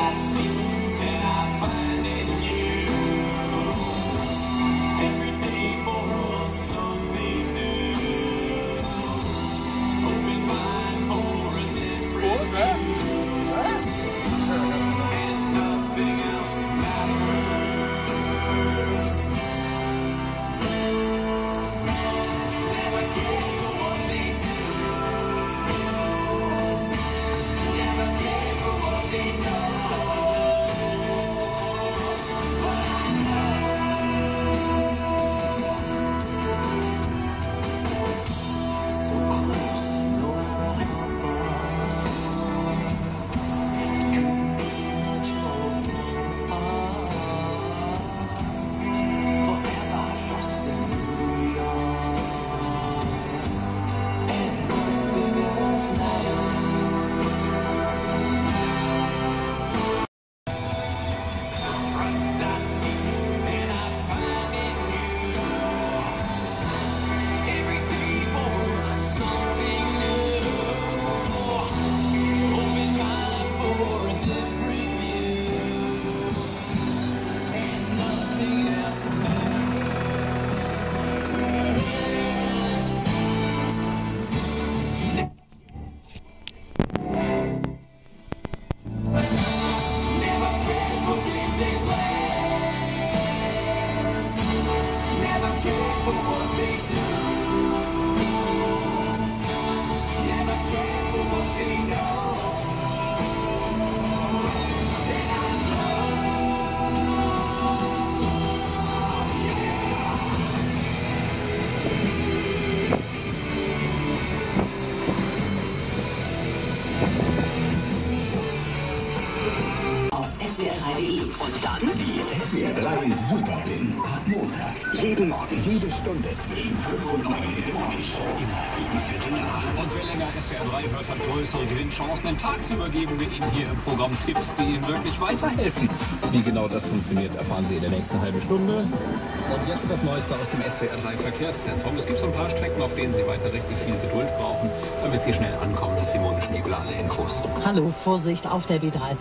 SWR3.de. Und dann die SWR3 Superbin. Ab Montag. Jeden Morgen, jede Stunde zwischen 5 und 9 in der Morningshow. Immer gegen Viertel nach. Und wer länger SWR3 hört, hat größere Gewinnchancen. Denn tagsüber geben wir Ihnen hier im Programm Tipps, die Ihnen wirklich weiterhelfen. Wie genau das funktioniert, erfahren Sie in der nächsten halben Stunde. Und jetzt das Neueste aus dem SWR3 Verkehrszentrum. Es gibt so ein paar Strecken, auf denen Sie weiter richtig viel Geduld brauchen. Damit Sie schnell ankommen, hat Simone Schniebler alle Infos. Hallo, Vorsicht auf der B30.